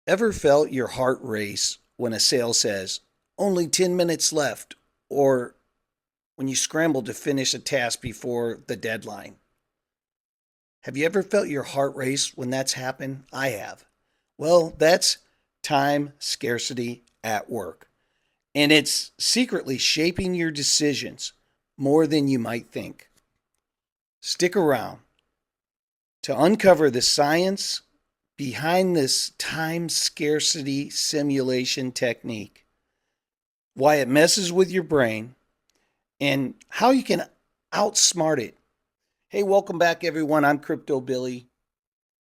Ever felt your heart race when a sale says, only 10 minutes left, or when you scramble to finish a task before the deadline? Have you ever felt your heart race when that's happened? I have. Well, that's time scarcity at work. And it's secretly shaping your decisions more than you might think. Stick around to uncover the science behind this time scarcity simulation technique, why it messes with your brain, and how you can outsmart it. Hey, welcome back, everyone. I'm Crypto Billy,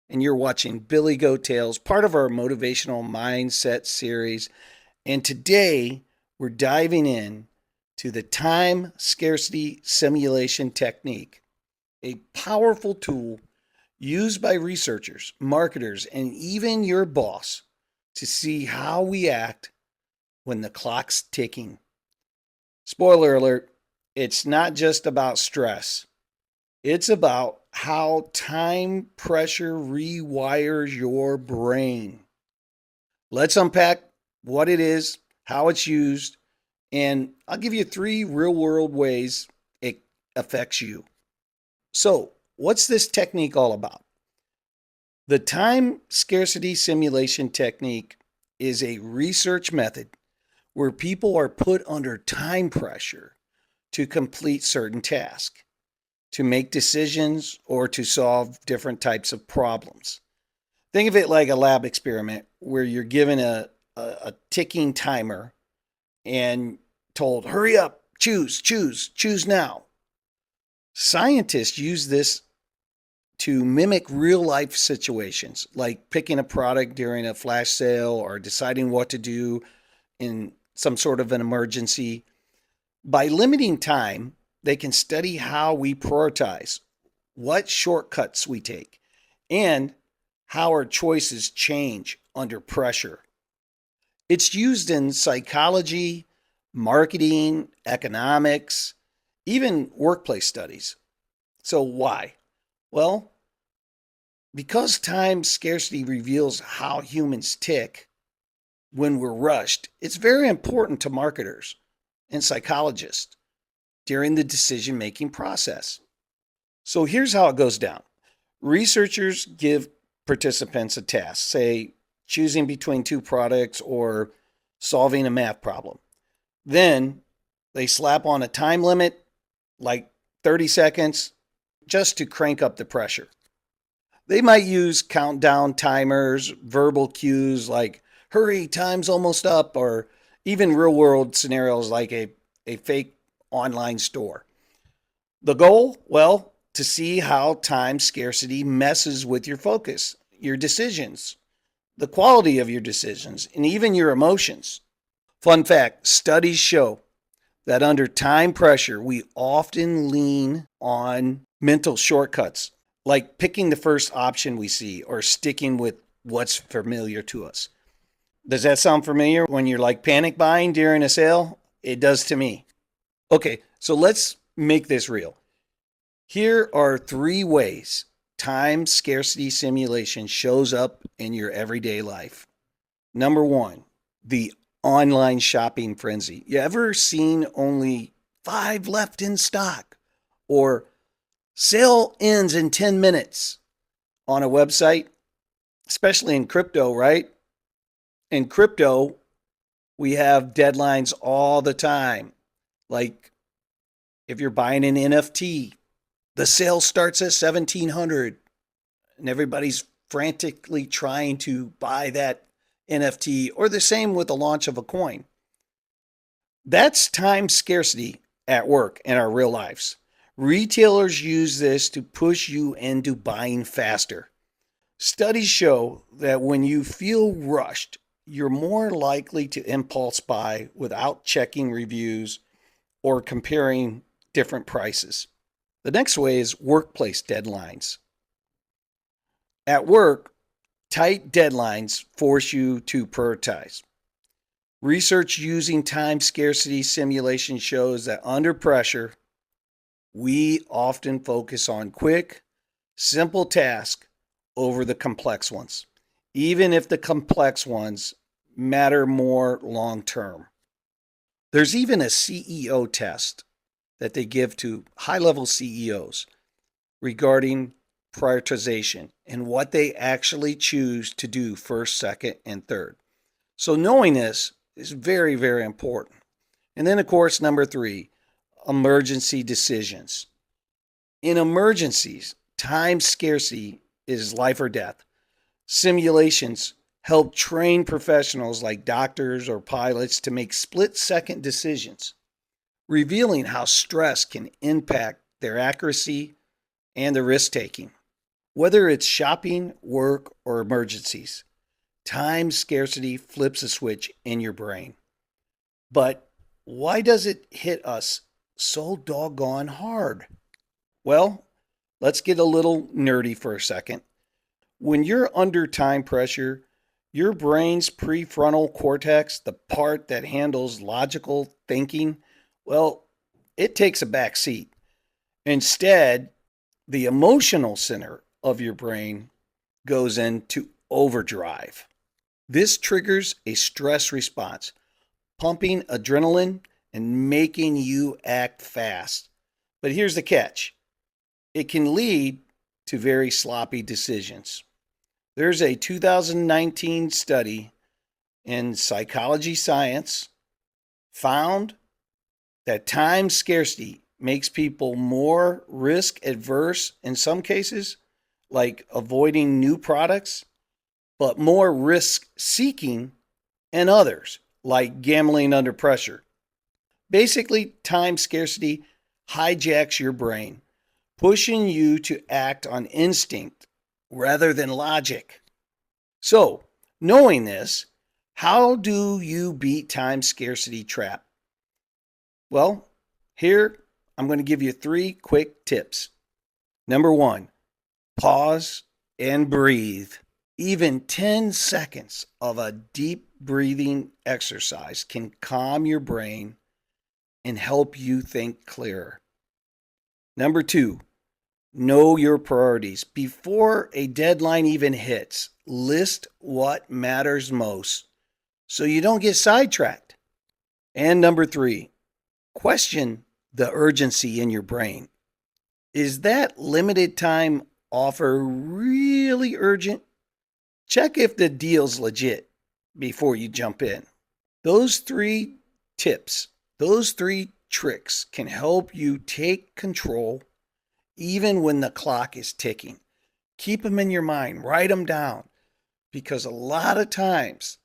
and you're watching Billy Goat Tales, part of our Motivational Mindset series. And today, we're diving in to the time scarcity simulation technique, a powerful tool used by researchers, marketers, and even your boss to see how we act when the clock's ticking. Spoiler alert, it's not just about stress. It's about how time pressure rewires your brain. Let's unpack what it is, how it's used, and I'll give you 3 real world ways it affects you. So, what's this technique all about? The time scarcity simulation technique is a research method where people are put under time pressure to complete certain tasks, to make decisions, or to solve different types of problems. Think of it like a lab experiment where you're given a ticking timer and told, hurry up, choose now. Scientists use this to mimic real life situations like picking a product during a flash sale or deciding what to do in some sort of an emergency. By limiting time, they can study how we prioritize, what shortcuts we take, and how our choices change under pressure. It's used in psychology, marketing, economics, even workplace studies. So, why? Well, because time scarcity reveals how humans tick when we're rushed, it's very important to marketers and psychologists during the decision making process. So here's how it goes down. Researchers give participants a task, say choosing between 2 products or solving a math problem. Then they slap on a time limit, like 30 seconds, just to crank up the pressure. They might use countdown timers, verbal cues like, hurry, time's almost up, or even real world scenarios like a fake online store. The goal? Well, to see how time scarcity messes with your focus, your decisions, the quality of your decisions, and even your emotions. Fun fact, studies show that under time pressure, we often lean on mental shortcuts, like picking the first option we see or sticking with what's familiar to us. Does that sound familiar when you're like panic buying during a sale? It does to me. Okay, so let's make this real. Here are 3 ways time scarcity simulation shows up in your everyday life. Number 1, the online shopping frenzy. You ever seen only 5 left in stock? Or sale ends in 10 minutes on a website, especially in crypto, right? In crypto, we have deadlines all the time. Like if you're buying an NFT, the sale starts at 1700 and everybody's frantically trying to buy that NFT, or the same with the launch of a coin. That's time scarcity at work in our real lives. Retailers use this to push you into buying faster. Studies show that when you feel rushed, you're more likely to impulse buy without checking reviews or comparing different prices. The next way is workplace deadlines. At work, tight deadlines force you to prioritize. Research using time scarcity simulation shows that under pressure, we often focus on quick, simple tasks over the complex ones, even if the complex ones matter more long term. There's even a CEO test that they give to high level CEOs regarding prioritization and what they actually choose to do first, second, and third. So, knowing this is very, very important. And then, of course, number three, emergency decisions. In emergencies, time scarcity is life or death. Simulations help train professionals like doctors or pilots to make split second decisions, revealing how stress can impact their accuracy and the risk taking. Whether it's shopping, work, or emergencies, time scarcity flips a switch in your brain. But why does it hit us so doggone hard? Well, let's get a little nerdy for a second. When you're under time pressure, your brain's prefrontal cortex, the part that handles logical thinking, well, it takes a back seat. Instead, the emotional center of your brain goes into overdrive. This triggers a stress response, pumping adrenaline and making you act fast. But here's the catch, it can lead to very sloppy decisions. There's a 2019 study in Psychology Science found that time scarcity makes people more risk adverse in some cases, like avoiding new products, but more risk seeking in others, like gambling under pressure. Basically, time scarcity hijacks your brain, pushing you to act on instinct rather than logic. So, knowing this, how do you beat time scarcity trap? Well, here I'm going to give you 3 quick tips. Number 1, pause and breathe. Even 10 seconds of a deep breathing exercise can calm your brain and help you think clearer. Number 2, know your priorities. Before a deadline even hits, list what matters most so you don't get sidetracked. And number 3, question the urgency in your brain. Is that limited time offer really urgent? Check if the deal's legit before you jump in. Those 3 tips, those 3 tricks can help you take control even when the clock is ticking. Keep them in your mind, write them down, because a lot of times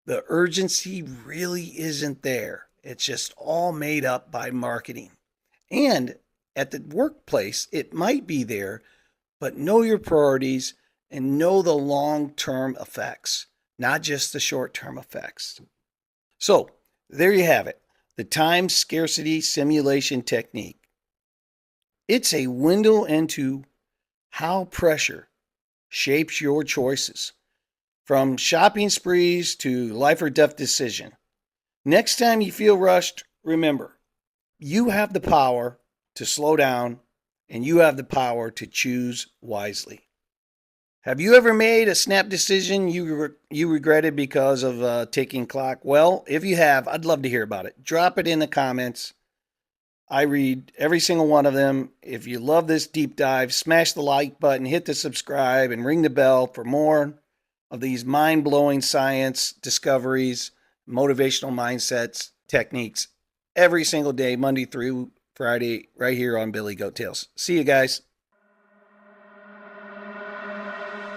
the urgency really isn't there. It's just all made up by marketing. And at the workplace, it might be there, but know your priorities and know the long-term effects, not just the short-term effects. So, there you have it, the time scarcity simulation technique. It's a window into how pressure shapes your choices, from shopping sprees to life or death decision. Next time you feel rushed, remember, you have the power to slow down and you have the power to choose wisely. Have you ever made a snap decision you regretted because of a ticking clock? Well, if you have, I'd love to hear about it. Drop it in the comments. I read every single one of them. If you love this deep dive, smash the like button, hit the subscribe, and ring the bell for more of these mind-blowing science discoveries, motivational mindsets, techniques every single day, Monday through Friday, right here on Billy Goat Tales. See you guys.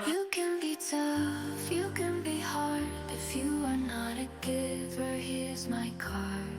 You can be tough, you can be hard. If you are not a giver, here's my card.